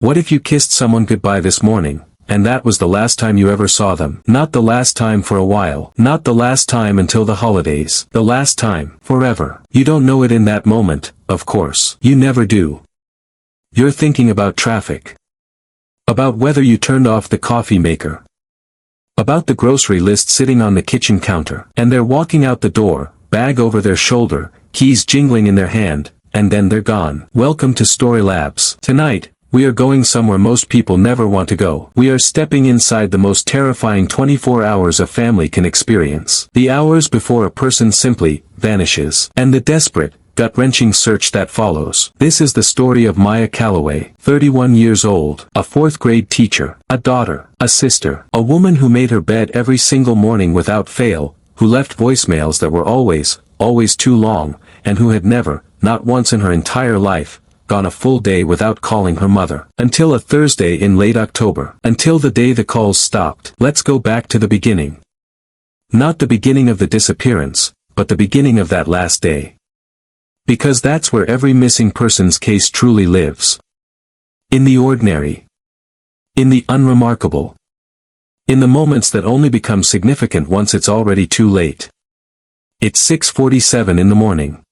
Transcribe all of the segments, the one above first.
What if you kissed someone goodbye this morning, and that was the last time you ever saw them? Not the last time for a while. Not the last time until the holidays. The last time. Forever. You don't know it in that moment, of course. You never do. You're thinking about traffic. About whether you turned off the coffee maker. About the grocery list sitting on the kitchen counter. And they're walking out the door, bag over their shoulder, keys jingling in their hand, and then they're gone. Welcome to StoryLabs. Tonight, we are going somewhere most people never want to go. We are stepping inside the most terrifying 24 hours a family can experience. The hours before a person simply vanishes. And the desperate, gut-wrenching search that follows. This is the story of Maya Callaway, 31 years old, a 4th grade teacher, a daughter, a sister, a woman who made her bed every single morning without fail, who left voicemails that were always too long, and who had never, not once in her entire life, gone a full day without calling her mother. Until a Thursday in late October. Until the day the calls stopped. Let's go back to the beginning. Not the beginning of the disappearance, but the beginning of that last day. Because that's where every missing person's case truly lives. In the ordinary. In the unremarkable. In the moments that only become significant once it's already too late. It's 6:47 in the morning.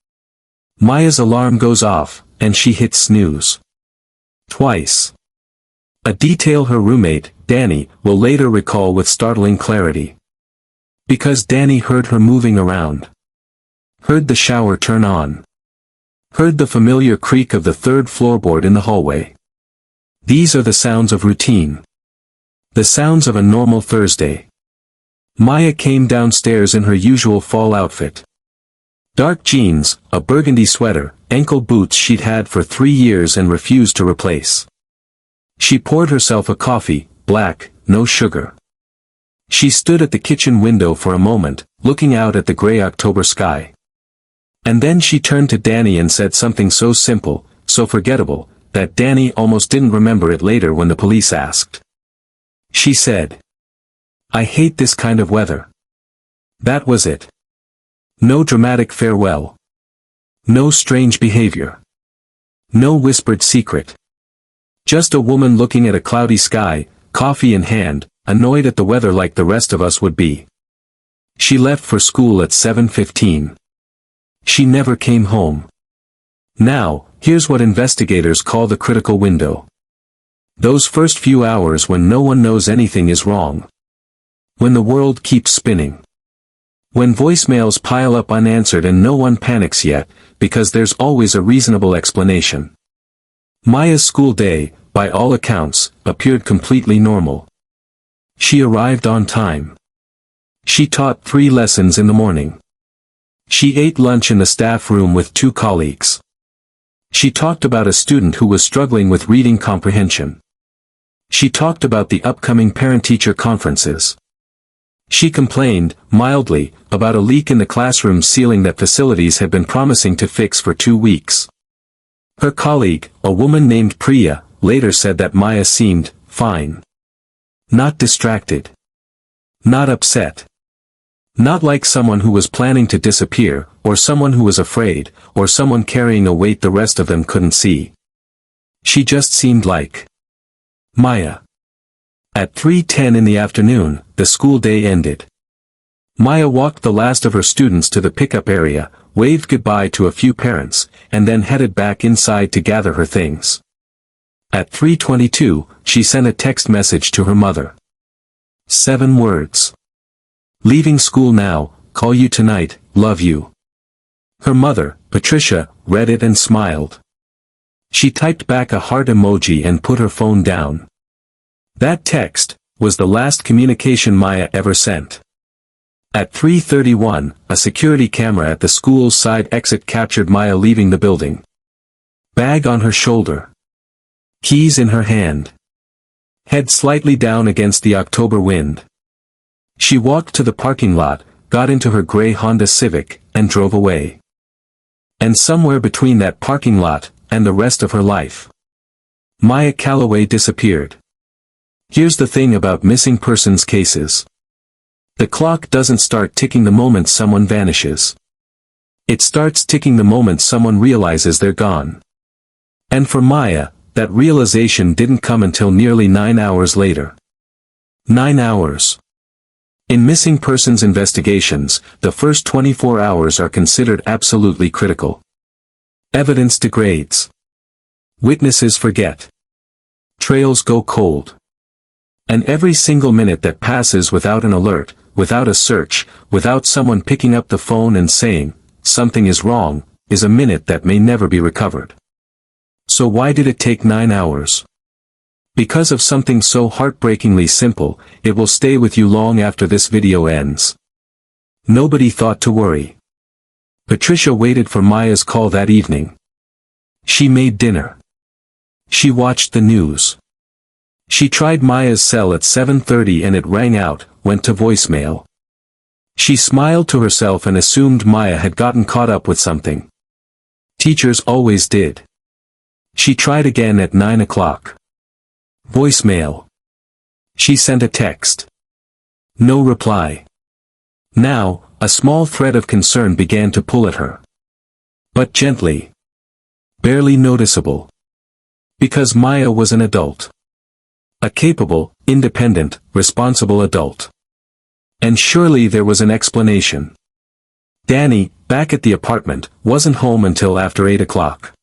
Maya's alarm goes off, and she hits snooze. Twice. A detail her roommate, Danny, will later recall with startling clarity. Because Danny heard her moving around. Heard the shower turn on. Heard the familiar creak of the 3rd floorboard in the hallway. These are the sounds of routine. The sounds of a normal Thursday. Maya came downstairs in her usual fall outfit. Dark jeans, a burgundy sweater, ankle boots she'd had for 3 years and refused to replace. She poured herself a coffee, black, no sugar. She stood at the kitchen window for a moment, looking out at the gray October sky. And then she turned to Danny and said something so simple, so forgettable, that Danny almost didn't remember it later when the police asked. She said, "I hate this kind of weather." That was it. No dramatic farewell. No strange behavior. No whispered secret. Just a woman looking at a cloudy sky, coffee in hand, annoyed at the weather like the rest of us would be. She left for school at 7:15. She never came home. Now, here's what investigators call the critical window. Those first few hours when no one knows anything is wrong. When the world keeps spinning. When voicemails pile up unanswered and no one panics yet, because there's always a reasonable explanation. Maya's school day, by all accounts, appeared completely normal. She arrived on time. She taught 3 lessons in the morning. She ate lunch in the staff room with 2 colleagues. She talked about a student who was struggling with reading comprehension. She talked about the upcoming parent-teacher conferences. She complained, mildly, about a leak in the classroom ceiling that facilities had been promising to fix for 2 weeks. Her colleague, a woman named Priya, later said that Maya seemed fine. Not distracted. Not upset. Not like someone who was planning to disappear, or someone who was afraid, or someone carrying a weight the rest of them couldn't see. She just seemed like Maya. At 3:10 in the afternoon, the school day ended. Maya walked the last of her students to the pickup area, waved goodbye to a few parents, and then headed back inside to gather her things. At 3:22, she sent a text message to her mother. 7 words. "Leaving school now, call you tonight, love you." Her mother, Patricia, read it and smiled. She typed back a heart emoji and put her phone down. That text was the last communication Maya ever sent. At 3:31, a security camera at the school's side exit captured Maya leaving the building. Bag on her shoulder. Keys in her hand. Head slightly down against the October wind. She walked to the parking lot, got into her gray Honda Civic, and drove away. And somewhere between that parking lot and the rest of her life, Maya Callaway disappeared. Here's the thing about missing persons cases. The clock doesn't start ticking the moment someone vanishes. It starts ticking the moment someone realizes they're gone. And for Maya, that realization didn't come until nearly 9 hours later. 9 hours. In missing persons investigations, the first 24 hours are considered absolutely critical. Evidence degrades. Witnesses forget. Trails go cold. And every single minute that passes without an alert, without a search, without someone picking up the phone and saying, "Something is wrong," is a minute that may never be recovered. So why did it take 9 hours? Because of something so heartbreakingly simple, it will stay with you long after this video ends. Nobody thought to worry. Patricia waited for Maya's call that evening. She made dinner. She watched the news. She tried Maya's cell at 7:30 and it rang out, went to voicemail. She smiled to herself and assumed Maya had gotten caught up with something. Teachers always did. She tried again at 9 o'clock. Voicemail. She sent a text. No reply. Now, a small thread of concern began to pull at her. But gently. Barely noticeable. Because Maya was an adult. A capable, independent, responsible adult. And surely there was an explanation. Danny, back at the apartment, wasn't home until after 8 o'clock.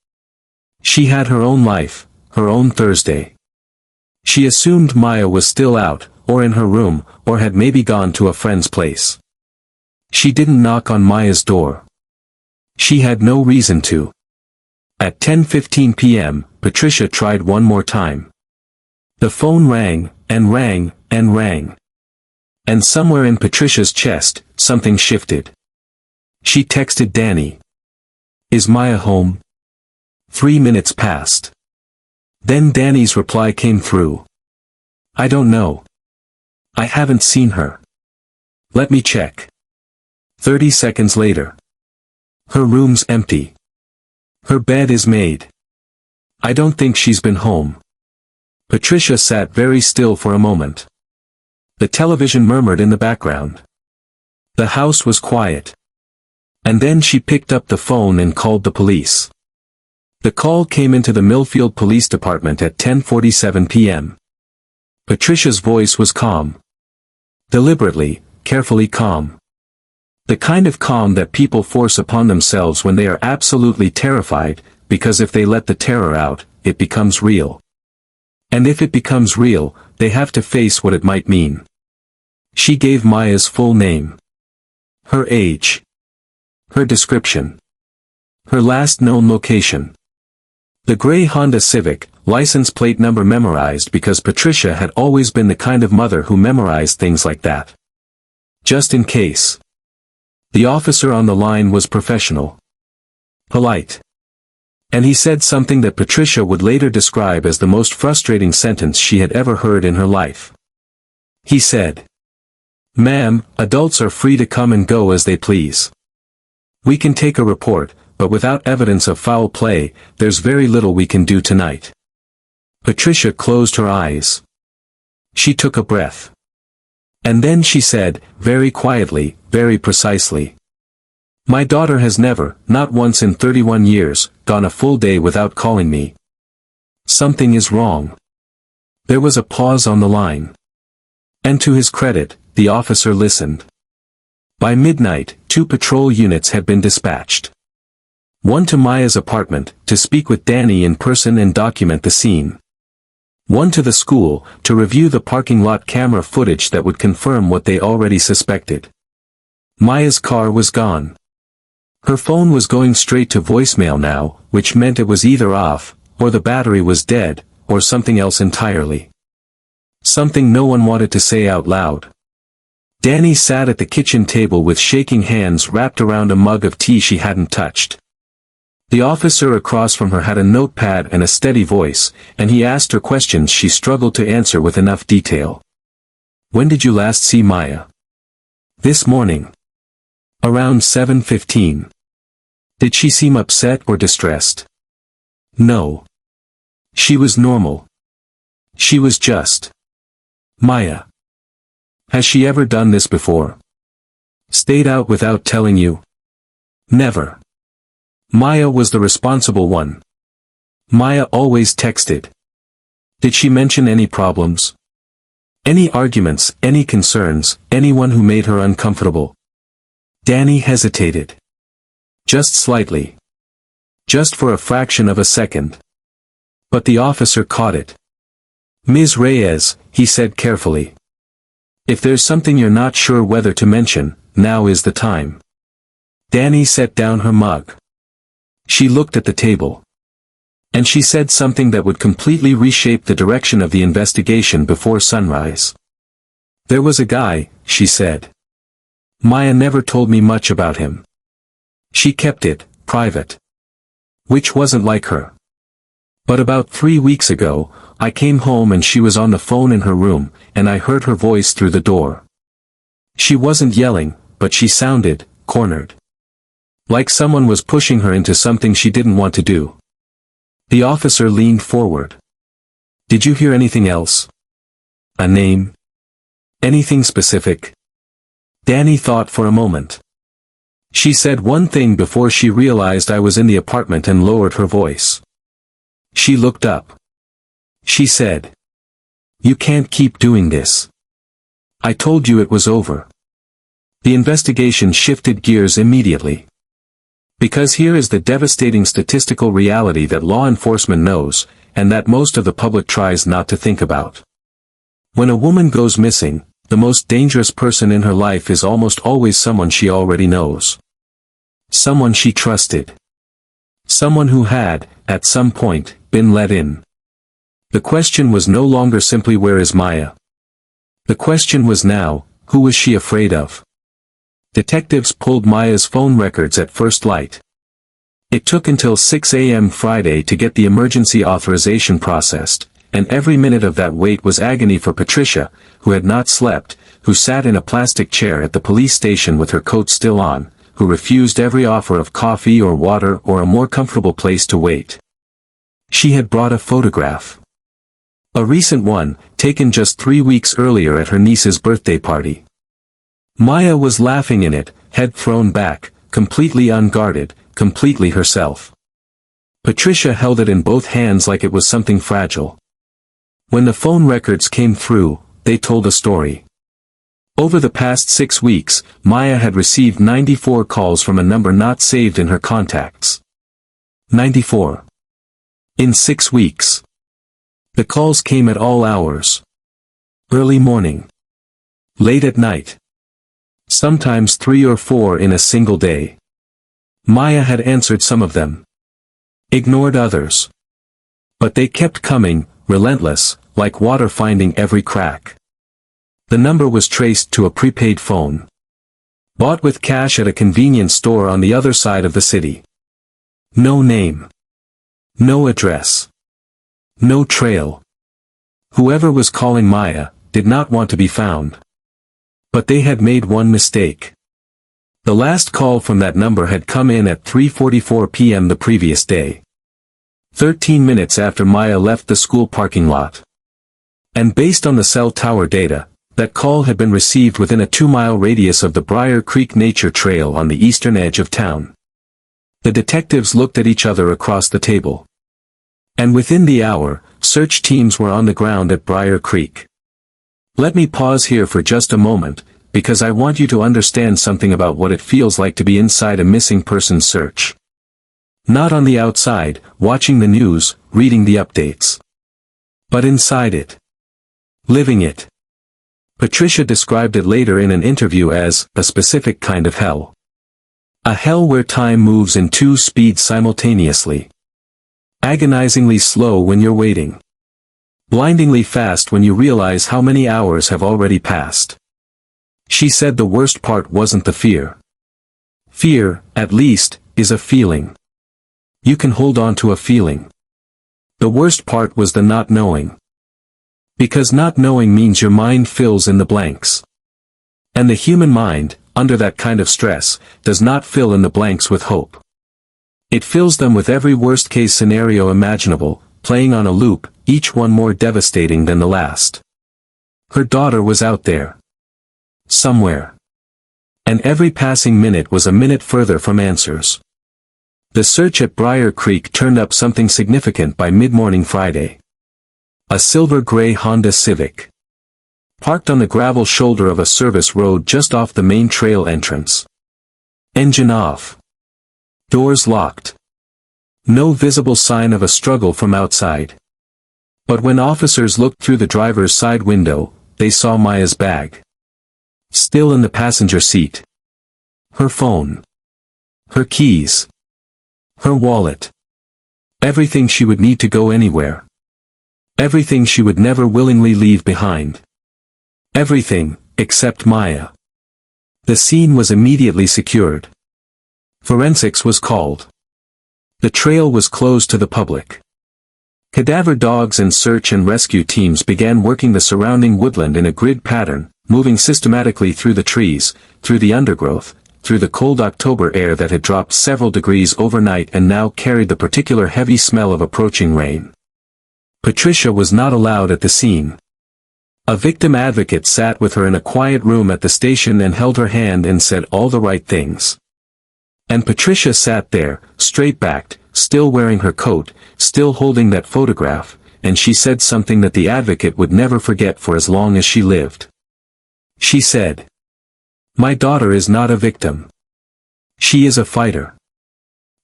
She had her own life, her own Thursday. She assumed Maya was still out, or in her room, or had maybe gone to a friend's place. She didn't knock on Maya's door. She had no reason to. At 10:15 p.m., Patricia tried one more time. The phone rang, and rang, and rang. And somewhere in Patricia's chest, something shifted. She texted Danny. Is Maya home? 3 minutes passed. Then Danny's reply came through. I don't know. I haven't seen her. Let me check. 30 seconds later. Her room's empty. Her bed is made. I don't think she's been home. Patricia sat very still for a moment. The television murmured in the background. The house was quiet. And then she picked up the phone and called the police. The call came into the Millfield Police Department at 10:47 p.m. Patricia's voice was calm. Deliberately, carefully calm. The kind of calm that people force upon themselves when they are absolutely terrified, because if they let the terror out, it becomes real. And if it becomes real, they have to face what it might mean. She gave Maya's full name. Her age. Her description. Her last known location. The gray Honda Civic, license plate number memorized because Patricia had always been the kind of mother who memorized things like that. Just in case. The officer on the line was professional. Polite. And he said something that Patricia would later describe as the most frustrating sentence she had ever heard in her life. He said, "Ma'am, adults are free to come and go as they please. We can take a report, but without evidence of foul play, there's very little we can do tonight." Patricia closed her eyes. She took a breath. And then she said, very quietly, very precisely, "My daughter has never, not once in 31 years, gone a full day without calling me. Something is wrong." There was a pause on the line. And to his credit, the officer listened. By midnight, 2 patrol units had been dispatched. One to Maya's apartment, to speak with Danny in person and document the scene. One to the school, to review the parking lot camera footage that would confirm what they already suspected. Maya's car was gone. Her phone was going straight to voicemail now, which meant it was either off, or the battery was dead, or something else entirely. Something no one wanted to say out loud. Danny sat at the kitchen table with shaking hands wrapped around a mug of tea she hadn't touched. The officer across from her had a notepad and a steady voice, and he asked her questions she struggled to answer with enough detail. "When did you last see Maya?" "This morning. Around 7:15. Did she seem upset or distressed?" "No. She was normal. She was just Maya." "Has she ever done this before? Stayed out without telling you?" "Never. Maya was the responsible one. Maya always texted. Did she mention any problems? Any arguments, any concerns, anyone who made her uncomfortable? Danny hesitated. Just slightly. Just for a fraction of a second. But the officer caught it. Ms. Reyes, he said carefully. If there's something you're not sure whether to mention, now is the time. Danny set down her mug. She looked at the table. And she said something that would completely reshape the direction of the investigation before sunrise. There was a guy, she said. Maya never told me much about him. She kept it private. Which wasn't like her. But about 3 weeks ago, I came home and she was on the phone in her room, and I heard her voice through the door. She wasn't yelling, but she sounded cornered. Like someone was pushing her into something she didn't want to do. The officer leaned forward. Did you hear anything else? A name? Anything specific? Danny thought for a moment. She said one thing before she realized I was in the apartment and lowered her voice. She looked up. She said. You can't keep doing this. I told you it was over. The investigation shifted gears immediately. Because here is the devastating statistical reality that law enforcement knows, and that most of the public tries not to think about. When a woman goes missing, the most dangerous person in her life is almost always someone she already knows. Someone she trusted. Someone who had, at some point, been let in. The question was no longer simply where is Maya? The question was now, who was she afraid of? Detectives pulled Maya's phone records at first light. It took until 6 a.m. Friday to get the emergency authorization processed, and every minute of that wait was agony for Patricia, who had not slept, who sat in a plastic chair at the police station with her coat still on, who refused every offer of coffee or water or a more comfortable place to wait. She had brought a photograph. A recent one, taken just 3 weeks earlier at her niece's birthday party. Maya was laughing in it, head thrown back, completely unguarded, completely herself. Patricia held it in both hands like it was something fragile. When the phone records came through, they told a story. Over the past 6 weeks, Maya had received 94 calls from a number not saved in her contacts. 94. In 6 weeks. The calls came at all hours. Early morning. Late at night. Sometimes 3 or 4 in a single day. Maya had answered some of them. Ignored others. But they kept coming, relentless, like water finding every crack. The number was traced to a prepaid phone. Bought with cash at a convenience store on the other side of the city. No name. No address. No trail. Whoever was calling Maya did not want to be found. But they had made one mistake. The last call from that number had come in at 3:44 p.m. the previous day. 13 minutes after Maya left the school parking lot. And based on the cell tower data, that call had been received within a 2-mile radius of the Briar Creek Nature Trail on the eastern edge of town. The detectives looked at each other across the table. And within the hour, search teams were on the ground at Briar Creek. Let me pause here for just a moment, because I want you to understand something about what it feels like to be inside a missing person search. Not on the outside, watching the news, reading the updates. But inside it. Living it. Patricia described it later in an interview as a specific kind of hell. A hell where time moves in 2 speeds simultaneously. Agonizingly slow when you're waiting. Blindingly fast when you realize how many hours have already passed. She said the worst part wasn't the fear. Fear, at least, is a feeling. You can hold on to a feeling. The worst part was the not knowing. Because not knowing means your mind fills in the blanks. And the human mind, under that kind of stress, does not fill in the blanks with hope. It fills them with every worst-case scenario imaginable, playing on a loop, each one more devastating than the last. Her daughter was out there. Somewhere. And every passing minute was a minute further from answers. The search at Briar Creek turned up something significant by mid-morning Friday. A silver-gray Honda Civic. Parked on the gravel shoulder of a service road just off the main trail entrance. Engine off. Doors locked. No visible sign of a struggle from outside. But when officers looked through the driver's side window, they saw Maya's bag. Still in the passenger seat. Her phone. Her keys. Her wallet. Everything she would need to go anywhere. Everything she would never willingly leave behind. Everything, except Maya. The scene was immediately secured. Forensics was called. The trail was closed to the public. Cadaver dogs and search and rescue teams began working the surrounding woodland in a grid pattern, moving systematically through the trees, through the undergrowth, through the cold October air that had dropped several degrees overnight and now carried the particular heavy smell of approaching rain. Patricia was not allowed at the scene. A victim advocate sat with her in a quiet room at the station and held her hand and said all the right things. And Patricia sat there, straight-backed, still wearing her coat, still holding that photograph, and she said something that the advocate would never forget for as long as she lived. She said, "My daughter is not a victim. She is a fighter.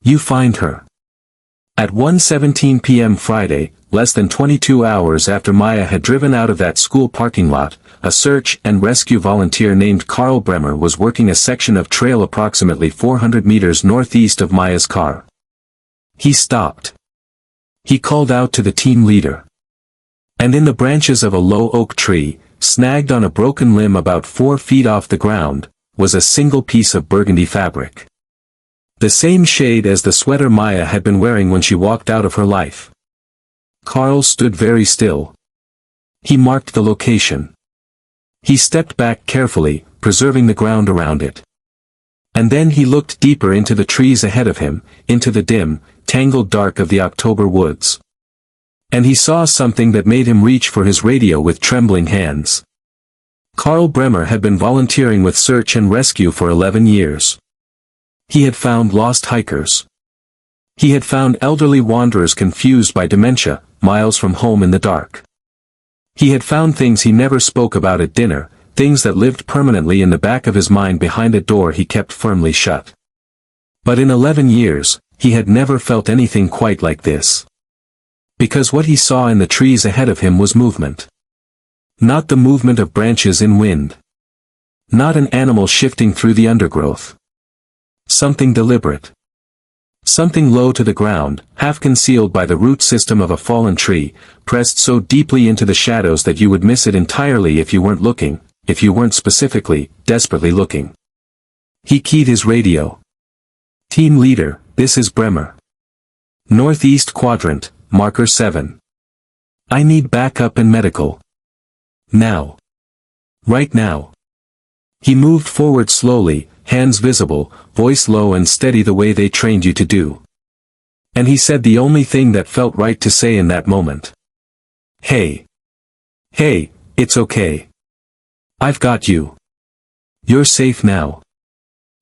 You find her." At 1:17 p.m. Friday, less than 22 hours after Maya had driven out of that school parking lot, a search and rescue volunteer named Carl Bremer was working a section of trail approximately 400 meters northeast of Maya's car. He stopped. He called out to the team leader. And in the branches of a low oak tree, snagged on a broken limb about 4 feet off the ground, was a single piece of burgundy fabric. The same shade as the sweater Maya had been wearing when she walked out of her life. Carl stood very still. He marked the location. He stepped back carefully, preserving the ground around it. And then he looked deeper into the trees ahead of him, into the dim, tangled dark of the October woods. And he saw something that made him reach for his radio with trembling hands. Carl Bremer had been volunteering with search and rescue for 11 years. He had found lost hikers. He had found elderly wanderers confused by dementia, miles from home in the dark. He had found things he never spoke about at dinner, things that lived permanently in the back of his mind behind a door he kept firmly shut. But in 11 years, he had never felt anything quite like this. Because what he saw in the trees ahead of him was movement. Not the movement of branches in wind. Not an animal shifting through the undergrowth. Something deliberate. Something low to the ground, half concealed by the root system of a fallen tree, pressed so deeply into the shadows that you would miss it entirely if you weren't looking, if you weren't specifically, desperately looking. He keyed his radio. Team leader, this is Bremer. Northeast quadrant, marker 7. I need backup and medical. Now. Right now. He moved forward slowly, hands visible, voice low and steady the way they trained you to do. And he said the only thing that felt right to say in that moment. Hey. Hey, it's okay. I've got you. You're safe now.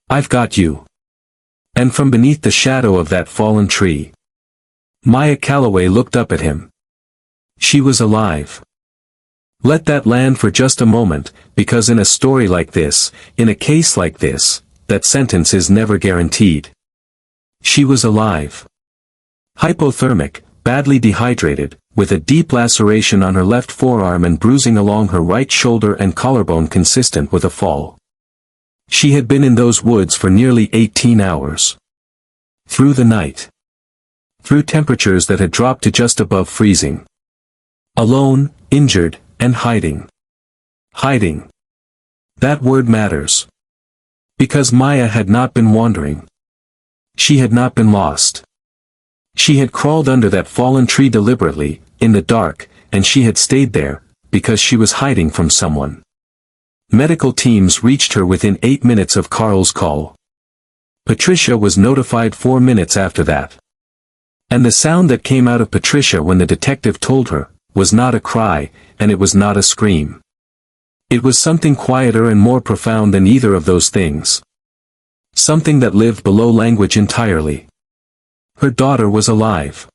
I've got you. And from beneath the shadow of that fallen tree, Maya Callaway looked up at him. She was alive. Let that land for just a moment, because in a story like this, in a case like this, that sentence is never guaranteed. She was alive. Hypothermic, badly dehydrated, with a deep laceration on her left forearm and bruising along her right shoulder and collarbone consistent with a fall. She had been in those woods for nearly 18 hours. Through the night. Through temperatures that had dropped to just above freezing. Alone, injured, and hiding. Hiding. That word matters. Because Maya had not been wandering. She had not been lost. She had crawled under that fallen tree deliberately, in the dark, and she had stayed there, because she was hiding from someone. Medical teams reached her within 8 minutes of Carl's call. Patricia was notified 4 minutes after that. And the sound that came out of Patricia when the detective told her, was not a cry, and it was not a scream. It was something quieter and more profound than either of those things. Something that lived below language entirely. Her daughter was alive.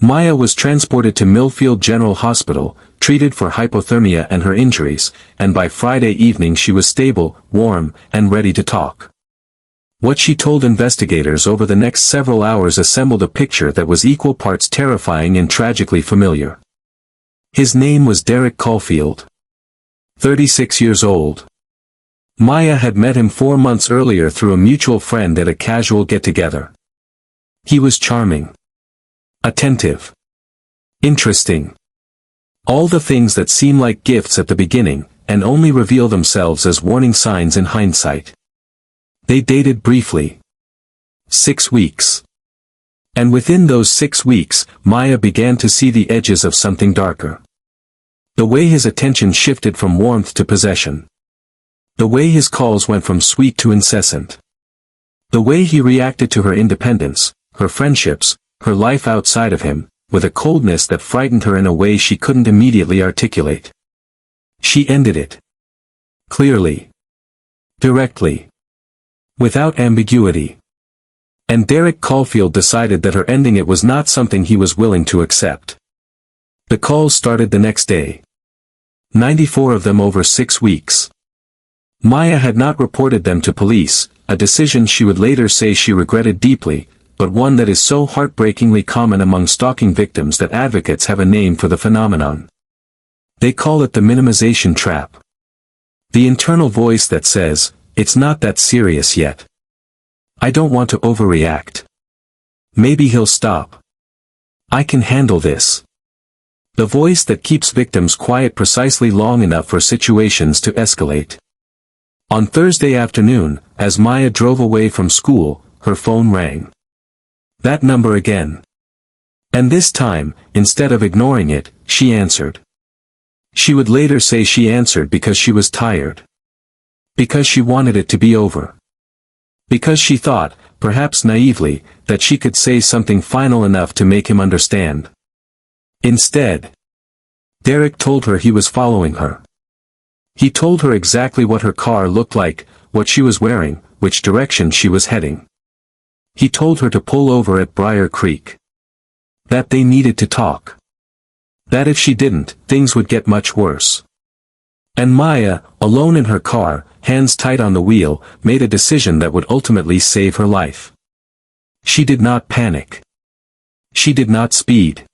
Maya was transported to Millfield General Hospital, treated for hypothermia and her injuries, and by Friday evening she was stable, warm, and ready to talk. What she told investigators over the next several hours assembled a picture that was equal parts terrifying and tragically familiar. His name was Derek Caulfield. 36 years old. Maya had met him 4 months earlier through a mutual friend at a casual get-together. He was charming. Attentive. Interesting. All the things that seem like gifts at the beginning, and only reveal themselves as warning signs in hindsight. They dated briefly. 6 weeks. And within those 6 weeks, Maya began to see the edges of something darker. The way his attention shifted from warmth to possession. The way his calls went from sweet to incessant. The way he reacted to her independence, her friendships, her life outside of him, with a coldness that frightened her in a way she couldn't immediately articulate. She ended it. Clearly. Directly. Without ambiguity. And Derek Caulfield decided that her ending it was not something he was willing to accept. The calls started the next day. 94 of them over 6 weeks. Maya had not reported them to police, a decision she would later say she regretted deeply, but one that is so heartbreakingly common among stalking victims that advocates have a name for the phenomenon. They call it the minimization trap. The internal voice that says, "It's not that serious yet. I don't want to overreact. Maybe he'll stop. I can handle this." The voice that keeps victims quiet precisely long enough for situations to escalate. On Thursday afternoon, as Maya drove away from school, her phone rang. That number again. And this time, instead of ignoring it, she answered. She would later say she answered because she was tired. Because she wanted it to be over. Because she thought, perhaps naively, that she could say something final enough to make him understand. Instead, Derek told her he was following her. He told her exactly what her car looked like, what she was wearing, which direction she was heading. He told her to pull over at Briar Creek. That they needed to talk. That if she didn't, things would get much worse. And Maya, alone in her car, hands tight on the wheel, made a decision that would ultimately save her life. She did not panic. She did not speed.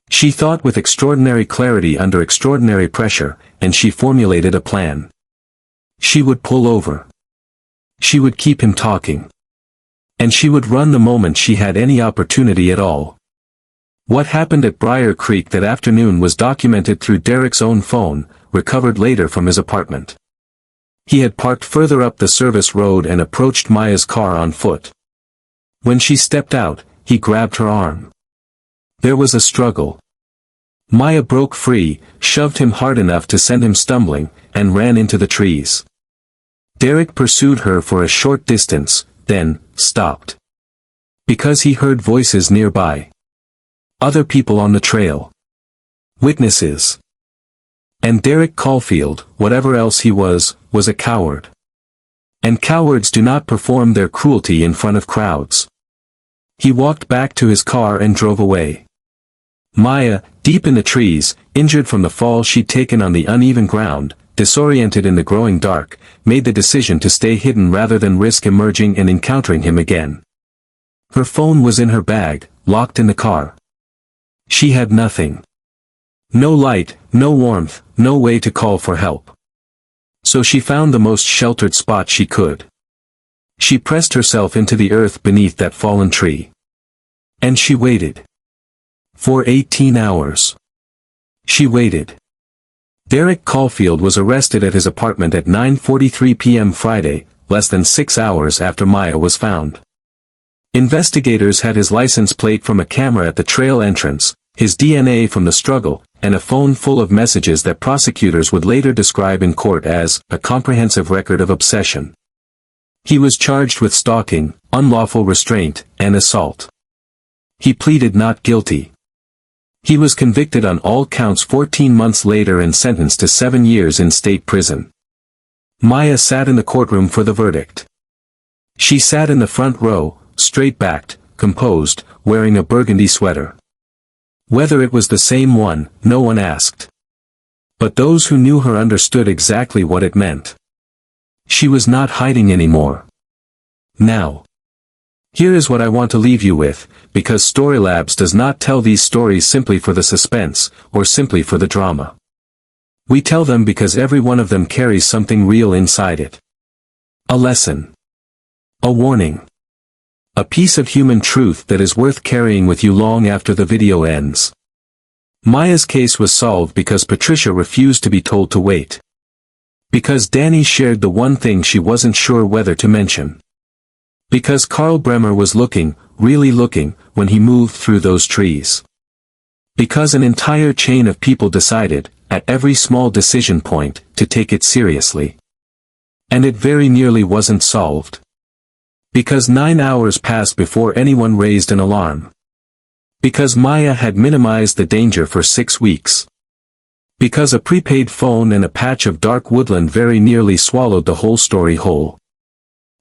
She thought with extraordinary clarity under extraordinary pressure, and she formulated a plan. She would pull over. She would keep him talking. And she would run the moment she had any opportunity at all. What happened at Briar Creek that afternoon was documented through Derek's own phone, recovered later from his apartment. He had parked further up the service road and approached Maya's car on foot. When she stepped out, he grabbed her arm. There was a struggle. Maya broke free, shoved him hard enough to send him stumbling, and ran into the trees. Derek pursued her for a short distance, then stopped. Because he heard voices nearby. Other people on the trail. Witnesses. And Derek Caulfield, whatever else he was a coward. And cowards do not perform their cruelty in front of crowds. He walked back to his car and drove away. Maya, deep in the trees, injured from the fall she'd taken on the uneven ground, disoriented in the growing dark, made the decision to stay hidden rather than risk emerging and encountering him again. Her phone was in her bag, locked in the car. She had nothing. No light, no warmth, no way to call for help. So she found the most sheltered spot she could. She pressed herself into the earth beneath that fallen tree. And she waited. For 18 hours. She waited. Derek Caulfield was arrested at his apartment at 9:43 p.m. Friday, less than 6 hours after Maya was found. Investigators had his license plate from a camera at the trail entrance, his DNA from the struggle, and a phone full of messages that prosecutors would later describe in court as a comprehensive record of obsession. He was charged with stalking, unlawful restraint, and assault. He pleaded not guilty. He was convicted on all counts 14 months later and sentenced to 7 years in state prison. Maya sat in the courtroom for the verdict. She sat in the front row, straight-backed, composed, wearing a burgundy sweater. Whether it was the same one, no one asked. But those who knew her understood exactly what it meant. She was not hiding anymore. Now. Here is what I want to leave you with, because StoryLabs does not tell these stories simply for the suspense, or simply for the drama. We tell them because every one of them carries something real inside it. A lesson. A warning. A piece of human truth that is worth carrying with you long after the video ends. Maya's case was solved because Patricia refused to be told to wait. Because Danny shared the one thing she wasn't sure whether to mention. Because Carl Bremer was looking, really looking, when he moved through those trees. Because an entire chain of people decided, at every small decision point, to take it seriously. And it very nearly wasn't solved. Because 9 hours passed before anyone raised an alarm. Because Maya had minimized the danger for 6 weeks. Because a prepaid phone and a patch of dark woodland very nearly swallowed the whole story whole.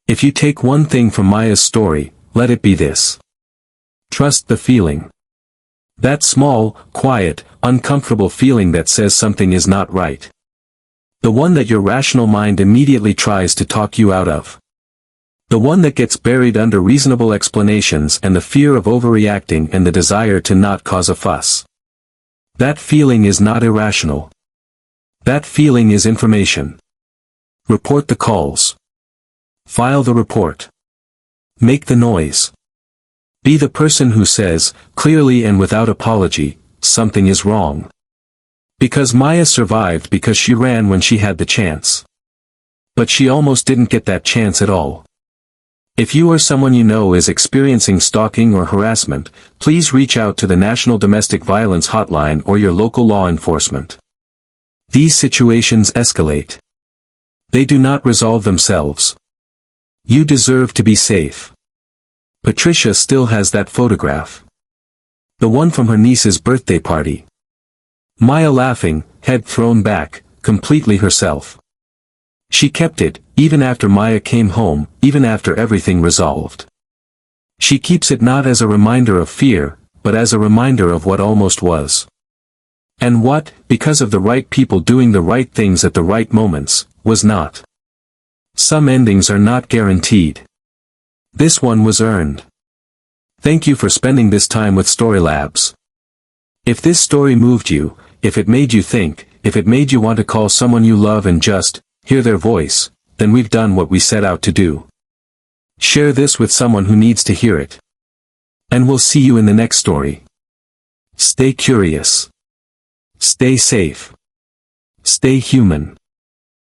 If you take one thing from Maya's story, let it be this. Trust the feeling. That small, quiet, uncomfortable feeling that says something is not right. The one that your rational mind immediately tries to talk you out of. The one that gets buried under reasonable explanations and the fear of overreacting and the desire to not cause a fuss. That feeling is not irrational. That feeling is information. Report the calls. File the report. Make the noise. Be the person who says, clearly and without apology, something is wrong. Because Maya survived because she ran when she had the chance. But she almost didn't get that chance at all. If you or someone you know is experiencing stalking or harassment, please reach out to the National Domestic Violence Hotline or your local law enforcement. These situations escalate. They do not resolve themselves. You deserve to be safe. Patricia still has that photograph. The one from her niece's birthday party. Maya laughing, head thrown back, completely herself. She kept it, even after Maya came home, even after everything resolved. She keeps it not as a reminder of fear, but as a reminder of what almost was. And what, because of the right people doing the right things at the right moments, was not. Some endings are not guaranteed. This one was earned. Thank you for spending this time with StoryLabs. If this story moved you, if it made you think, if it made you want to call someone you love and just hear their voice, then we've done what we set out to do. Share this with someone who needs to hear it. And we'll see you in the next story. Stay curious. Stay safe. Stay human.